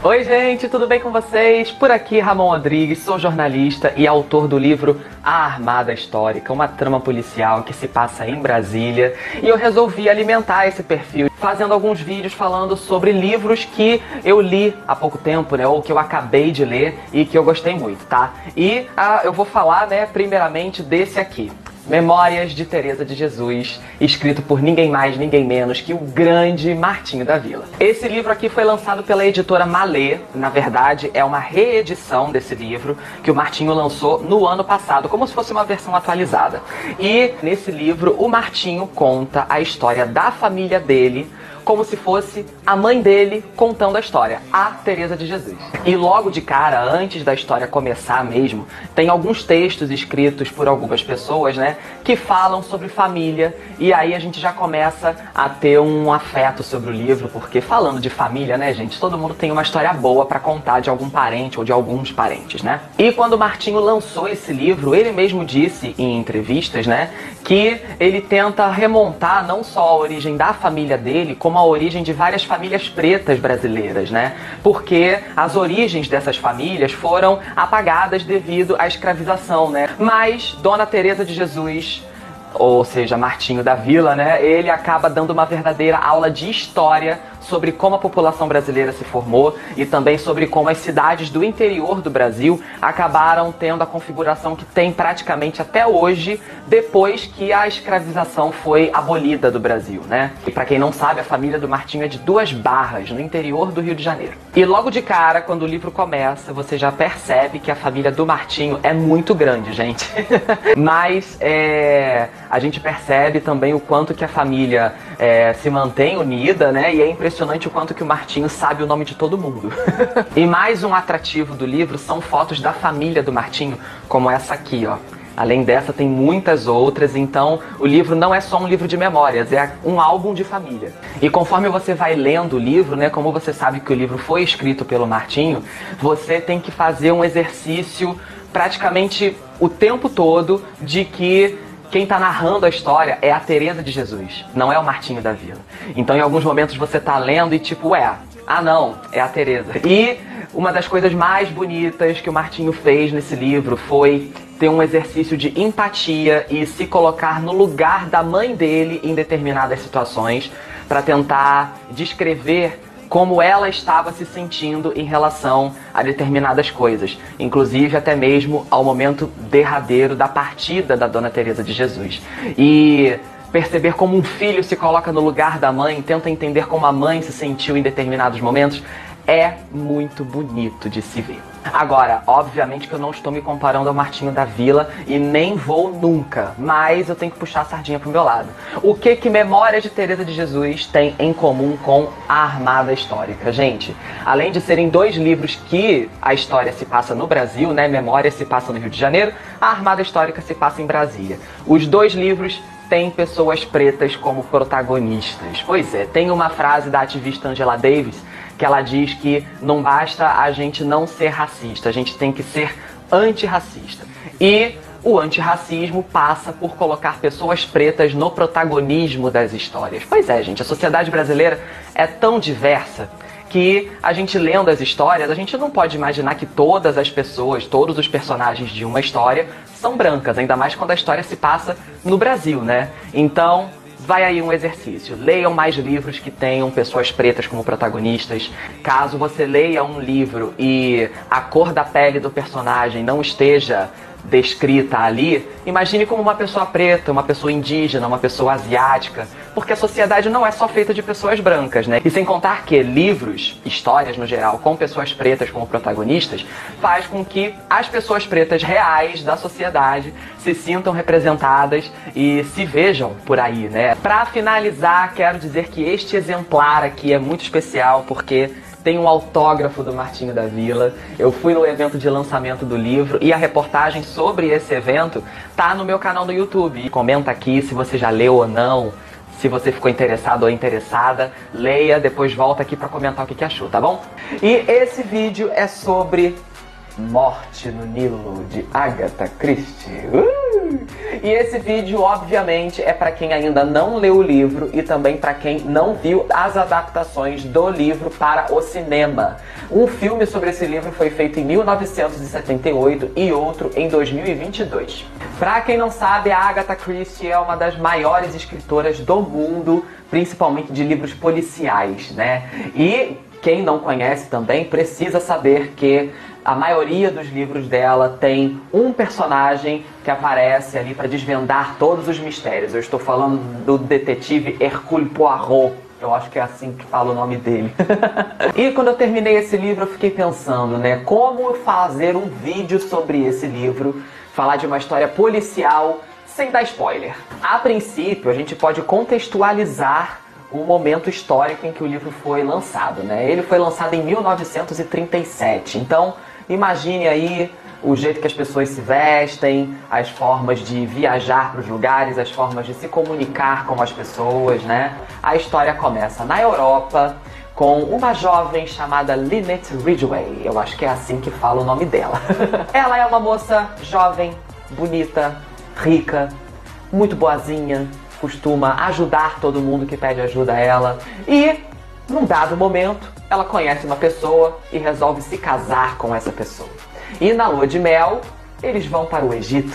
Oi gente, tudo bem com vocês? Por aqui Ramon Rodrigues, sou jornalista e autor do livro A Armada Histórica, uma trama policial que se passa em Brasília. E eu resolvi alimentar esse perfil, fazendo alguns vídeos falando sobre livros que eu li há pouco tempo, né? Ou que eu acabei de ler e que eu gostei muito, tá? E eu vou falar, né, primeiramente desse aqui. Memórias de Teresa de Jesus, escrito por ninguém mais, ninguém menos que o grande Martinho da Vila. Esse livro aqui foi lançado pela editora Malê, na verdade é uma reedição desse livro que o Martinho lançou no ano passado, como se fosse uma versão atualizada. E nesse livro o Martinho conta a história da família dele, como se fosse a mãe dele contando a história, a Teresa de Jesus. E logo de cara, antes da história começar mesmo, tem alguns textos escritos por algumas pessoas, né, que falam sobre família, e aí a gente já começa a ter um afeto sobre o livro, porque falando de família, né, gente, todo mundo tem uma história boa pra contar de algum parente ou de alguns parentes, né? E quando o Martinho lançou esse livro, ele mesmo disse em entrevistas, né, que ele tenta remontar não só a origem da família dele, como a origem de várias famílias pretas brasileiras, né? Porque as origens dessas famílias foram apagadas devido à escravização, né? Mas Dona Teresa de Jesus, ou seja, Martinho da Vila, né? Ele acaba dando uma verdadeira aula de história sobre como a população brasileira se formou e também sobre como as cidades do interior do Brasil acabaram tendo a configuração que tem praticamente até hoje, depois que a escravização foi abolida do Brasil, né? E pra quem não sabe, a família do Martinho é de Duas Barras, no interior do Rio de Janeiro. E logo de cara, quando o livro começa, você já percebe que a família do Martinho é muito grande, gente. Mas a gente percebe também o quanto que a família se mantém unida, né? E é impressionante o quanto que o Martinho sabe o nome de todo mundo. E mais um atrativo do livro são fotos da família do Martinho, como essa aqui, ó. Além dessa, tem muitas outras, então o livro não é só um livro de memórias, é um álbum de família. E conforme você vai lendo o livro, né, como você sabe que o livro foi escrito pelo Martinho, você tem que fazer um exercício praticamente o tempo todo de que quem tá narrando a história é a Teresa de Jesus, não é o Martinho da Vila. Então em alguns momentos você tá lendo e tipo, não, é a Teresa. E uma das coisas mais bonitas que o Martinho fez nesse livro foi ter um exercício de empatia e se colocar no lugar da mãe dele em determinadas situações para tentar descrever como ela estava se sentindo em relação a determinadas coisas, inclusive até mesmo ao momento derradeiro da partida da Dona Teresa de Jesus. E perceber como um filho se coloca no lugar da mãe, tenta entender como a mãe se sentiu em determinados momentos, é muito bonito de se ver. Agora, obviamente que eu não estou me comparando ao Martinho da Vila e nem vou nunca, mas eu tenho que puxar a sardinha pro meu lado. O que Memórias de Teresa de Jesus tem em comum com A Armada Histórica? Gente, além de serem dois livros que a história se passa no Brasil, né? Memórias se passa no Rio de Janeiro, A Armada Histórica se passa em Brasília. Os dois livros têm pessoas pretas como protagonistas. Pois é, tem uma frase da ativista Angela Davis que ela diz que não basta a gente não ser racista, a gente tem que ser antirracista. E o antirracismo passa por colocar pessoas pretas no protagonismo das histórias. Pois é, gente, a sociedade brasileira é tão diversa que a gente lendo as histórias, a gente não pode imaginar que todas as pessoas, todos os personagens de uma história são brancas, ainda mais quando a história se passa no Brasil, né? Então, vai aí um exercício. Leiam mais livros que tenham pessoas pretas como protagonistas. Caso você leia um livro e a cor da pele do personagem não esteja descrita ali, imagine como uma pessoa preta, uma pessoa indígena, uma pessoa asiática, porque a sociedade não é só feita de pessoas brancas, né? E sem contar que livros, histórias no geral, com pessoas pretas como protagonistas, faz com que as pessoas pretas reais da sociedade se sintam representadas e se vejam por aí, né? Pra finalizar, quero dizer que este exemplar aqui é muito especial porque tem um autógrafo do Martinho da Vila. Eu fui no evento de lançamento do livro e a reportagem sobre esse evento tá no meu canal no YouTube. Comenta aqui se você já leu ou não, se você ficou interessado ou interessada. Leia, depois volta aqui pra comentar o que achou, tá bom? E esse vídeo é sobre Morte no Nilo, de Agatha Christie. E esse vídeo, obviamente, é para quem ainda não leu o livro e também para quem não viu as adaptações do livro para o cinema. Um filme sobre esse livro foi feito em 1978 e outro em 2022. Para quem não sabe, a Agatha Christie é uma das maiores escritoras do mundo, principalmente de livros policiais, né? E quem não conhece também precisa saber que a maioria dos livros dela tem um personagem que aparece ali para desvendar todos os mistérios. Eu estou falando do detetive Hercule Poirot. Eu acho que é assim que fala o nome dele. E quando eu terminei esse livro, eu fiquei pensando, né? Como fazer um vídeo sobre esse livro, falar de uma história policial sem dar spoiler. A princípio, a gente pode contextualizar o momento histórico em que o livro foi lançado, né? Ele foi lançado em 1937, então imagine aí o jeito que as pessoas se vestem, as formas de viajar para os lugares, as formas de se comunicar com as pessoas, né? A história começa na Europa com uma jovem chamada Lynette Ridgway, eu acho que é assim que fala o nome dela. Ela é uma moça jovem, bonita, rica, muito boazinha, costuma ajudar todo mundo que pede ajuda a ela. E, num dado momento, ela conhece uma pessoa e resolve se casar com essa pessoa. E na lua de mel, eles vão para o Egito.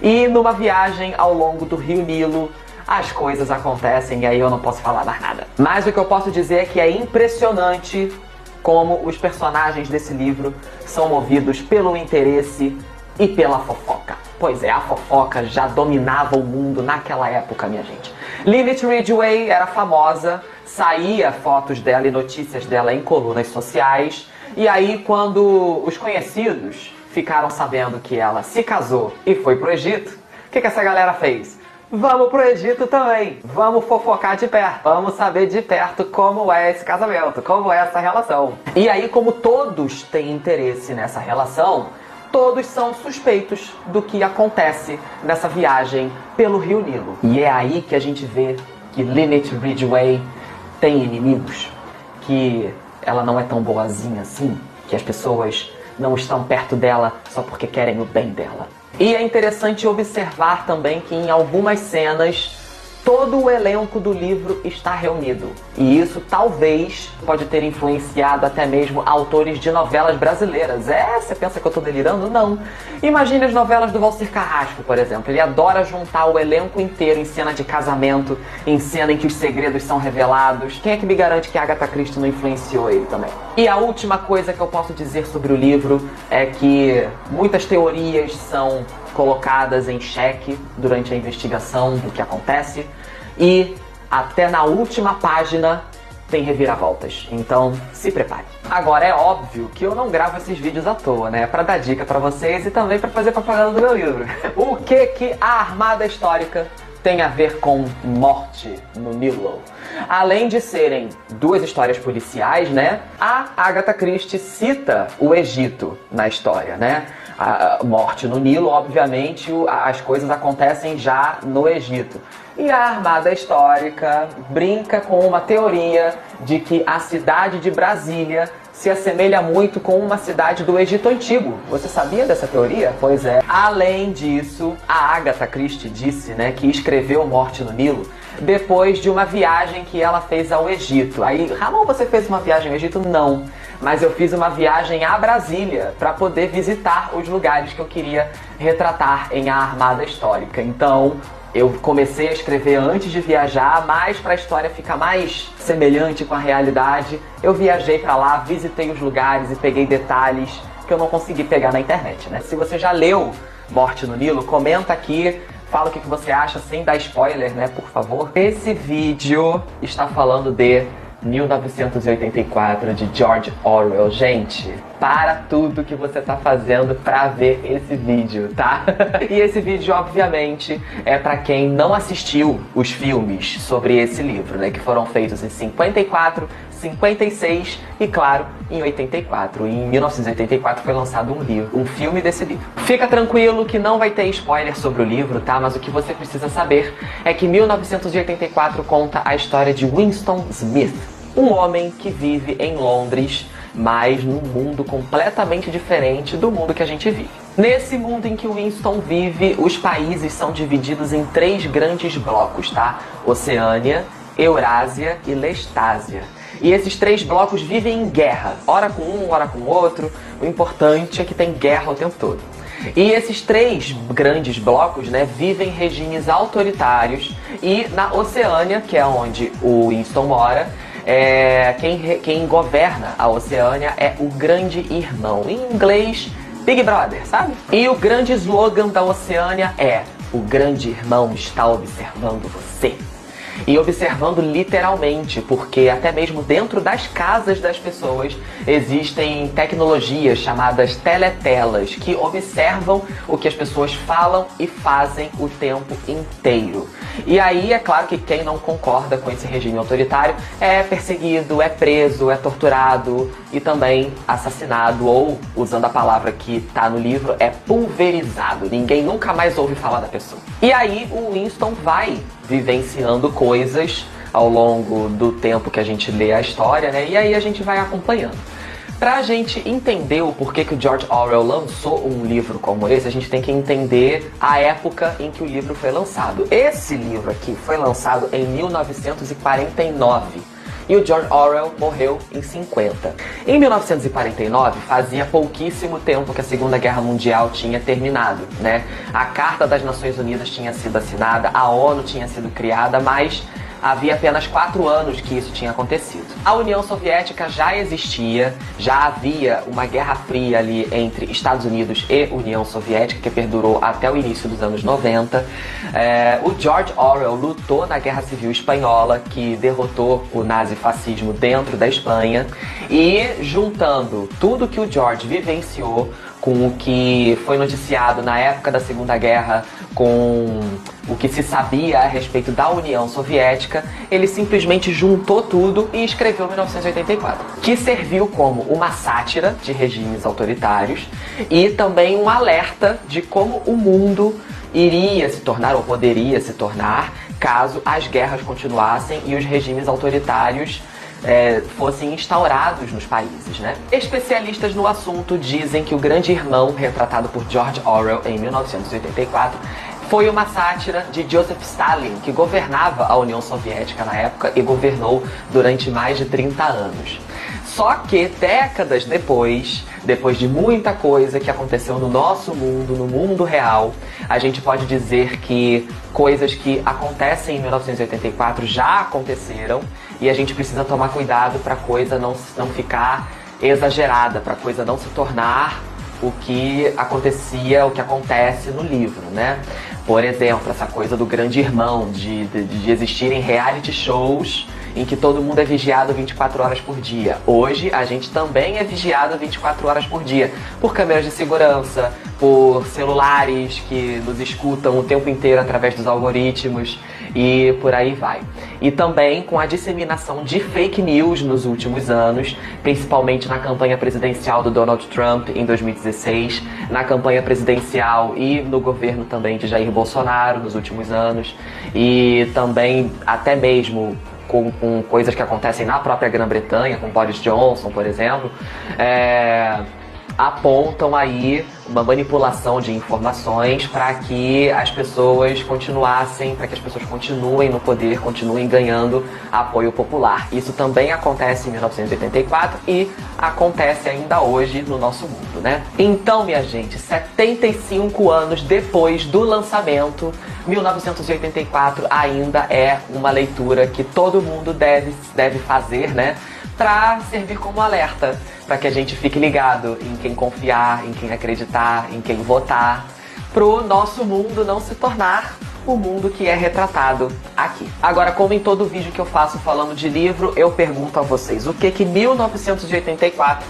E numa viagem ao longo do Rio Nilo, as coisas acontecem e aí eu não posso falar mais nada. Mas o que eu posso dizer é que é impressionante como os personagens desse livro são movidos pelo interesse e pela fofoca. Pois é, a fofoca já dominava o mundo naquela época, minha gente. Lynette Ridgway era famosa, saía fotos dela e notícias dela em colunas sociais. E aí, quando os conhecidos ficaram sabendo que ela se casou e foi pro Egito, o que essa galera fez? Vamos pro Egito também, vamos fofocar de perto, vamos saber de perto como é esse casamento, como é essa relação. E aí, como todos têm interesse nessa relação, todos são suspeitos do que acontece nessa viagem pelo Rio Nilo. E é aí que a gente vê que Lynette Ridgway tem inimigos, que ela não é tão boazinha assim, que as pessoas não estão perto dela só porque querem o bem dela. E é interessante observar também que em algumas cenas todo o elenco do livro está reunido. E isso talvez pode ter influenciado até mesmo autores de novelas brasileiras. Você pensa que eu tô delirando? Não. Imagine as novelas do Valcir Carrasco, por exemplo. Ele adora juntar o elenco inteiro em cena de casamento, em cena em que os segredos são revelados. Quem é que me garante que a Agatha Christie não influenciou ele também? E a última coisa que eu posso dizer sobre o livro é que muitas teorias são colocadas em xeque durante a investigação do que acontece e até na última página tem reviravoltas, então se prepare. Agora é óbvio que eu não gravo esses vídeos à toa, né? Pra dar dica pra vocês e também pra fazer propaganda do meu livro. O que a Armada Histórica tem a ver com Morte no Nilo? Além de serem duas histórias policiais, né? A Agatha Christie cita o Egito na história, né? A Morte no Nilo, obviamente, as coisas acontecem já no Egito. E a Armada Histórica brinca com uma teoria de que a cidade de Brasília se assemelha muito com uma cidade do Egito Antigo. Você sabia dessa teoria? Pois é. Além disso, a Agatha Christie disse, né, que escreveu Morte no Nilo depois de uma viagem que ela fez ao Egito. Aí, Ramon, você fez uma viagem ao Egito? Não. Mas eu fiz uma viagem a Brasília para poder visitar os lugares que eu queria retratar em A Armada Histórica. Então, eu comecei a escrever antes de viajar, mas para a história ficar mais semelhante com a realidade, eu viajei para lá, visitei os lugares e peguei detalhes que eu não consegui pegar na internet, né? Se você já leu Morte no Nilo, comenta aqui, fala o que você acha sem dar spoiler, né, por favor. Esse vídeo está falando de 1984, de George Orwell. Gente, para tudo que você tá fazendo pra ver esse vídeo, tá? E esse vídeo, obviamente, é pra quem não assistiu os filmes sobre esse livro, né? Que foram feitos em 54, 56 e, claro, em 84. Em 1984 foi lançado um filme desse livro. Fica tranquilo que não vai ter spoiler sobre o livro, tá? Mas o que você precisa saber é que 1984 conta a história de Winston Smith, um homem que vive em Londres mas num mundo completamente diferente do mundo que a gente vive. Nesse mundo em que o Winston vive, os países são divididos em 3 grandes blocos, tá? Oceânia, Eurásia e Lestásia. E esses 3 blocos vivem em guerra, ora com um, ora com o outro. O importante é que tem guerra o tempo todo. E esses 3 grandes blocos, né, vivem em regimes autoritários. E na Oceânia, que é onde o Winston mora, quem governa a Oceânia é o Grande Irmão. Em inglês, Big Brother, sabe? E o grande slogan da Oceânia é: o Grande Irmão está observando você. E observando literalmente, porque até mesmo dentro das casas das pessoas existem tecnologias chamadas teletelas que observam o que as pessoas falam e fazem o tempo inteiro. E aí é claro que quem não concorda com esse regime autoritário é perseguido, é preso, é torturado e também assassinado, ou, usando a palavra que tá no livro, é pulverizado. Ninguém nunca mais ouve falar da pessoa. E aí o Winston vai vivenciando coisas ao longo do tempo que a gente lê a história, né? E aí a gente vai acompanhando. Pra gente entender o porquê que o George Orwell lançou um livro como esse, a gente tem que entender a época em que o livro foi lançado. Esse livro aqui foi lançado em 1949 e o George Orwell morreu em 50. Em 1949, fazia pouquíssimo tempo que a Segunda Guerra Mundial tinha terminado, né? A Carta das Nações Unidas tinha sido assinada, a ONU tinha sido criada, mas havia apenas 4 anos que isso tinha acontecido. A União Soviética já existia, já havia uma guerra fria ali entre Estados Unidos e União Soviética, que perdurou até o início dos anos 90. O George Orwell lutou na Guerra Civil Espanhola, que derrotou o nazifascismo dentro da Espanha, e juntando tudo que o George vivenciou com o que foi noticiado na época da Segunda Guerra, com o que se sabia a respeito da União Soviética, ele simplesmente juntou tudo e escreveu 1984, que serviu como uma sátira de regimes autoritários e também um alerta de como o mundo iria se tornar, ou poderia se tornar, caso as guerras continuassem e os regimes autoritários fossem instaurados nos países, né? Especialistas no assunto dizem que o Grande Irmão, retratado por George Orwell em 1984, foi uma sátira de Joseph Stalin, que governava a União Soviética na época e governou durante mais de 30 anos. Só que décadas depois de muita coisa que aconteceu no nosso mundo, no mundo real, a gente pode dizer que coisas que acontecem em 1984 já aconteceram e a gente precisa tomar cuidado para a coisa não ficar exagerada, para a coisa não se tornar o que acontecia, o que acontece no livro, né? Por exemplo, essa coisa do Grande Irmão, de existirem reality shows em que todo mundo é vigiado 24 horas por dia. Hoje, a gente também é vigiado 24 horas por dia, por câmeras de segurança, por celulares que nos escutam o tempo inteiro através dos algoritmos e por aí vai. E também com a disseminação de fake news nos últimos anos, principalmente na campanha presidencial do Donald Trump em 2016, na campanha presidencial e no governo também de Jair Bolsonaro nos últimos anos, e também até mesmo com coisas que acontecem na própria Grã-Bretanha, com Boris Johnson, por exemplo, apontam aí uma manipulação de informações para que as pessoas continuem no poder, continuem ganhando apoio popular. Isso também acontece em 1984 e acontece ainda hoje no nosso mundo, né? Então, minha gente, 75 anos depois do lançamento, 1984 ainda é uma leitura que todo mundo deve fazer, né? Para servir como alerta, para que a gente fique ligado em quem confiar, em quem acreditar, em quem votar, pro nosso mundo não se tornar o mundo que é retratado aqui. Agora, como em todo vídeo que eu faço falando de livro, eu pergunto a vocês, o que 1984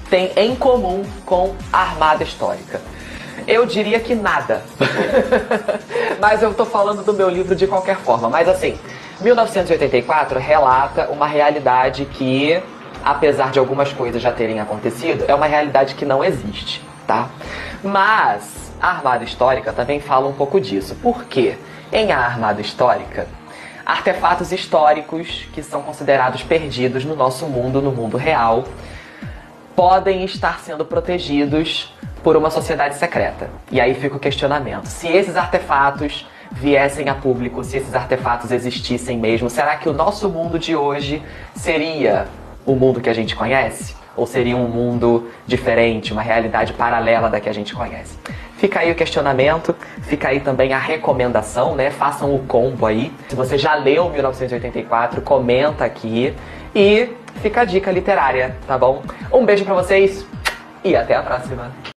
tem em comum com a Armada Histórica? Eu diria que nada. Mas eu tô falando do meu livro de qualquer forma. Mas assim, 1984 relata uma realidade que, apesar de algumas coisas já terem acontecido, é uma realidade que não existe, tá? Mas a Armada Histórica também fala um pouco disso. Por quê? Em A Armada Histórica, artefatos históricos que são considerados perdidos no nosso mundo, no mundo real, podem estar sendo protegidos por uma sociedade secreta. E aí fica o questionamento. Se esses artefatos viessem a público, se esses artefatos existissem mesmo, será que o nosso mundo de hoje seria o mundo que a gente conhece? Ou seria um mundo diferente, uma realidade paralela da que a gente conhece? Fica aí o questionamento, fica aí também a recomendação, né? Façam o combo aí. Se você já leu 1984, comenta aqui. E fica a dica literária, tá bom? Um beijo pra vocês e até a próxima!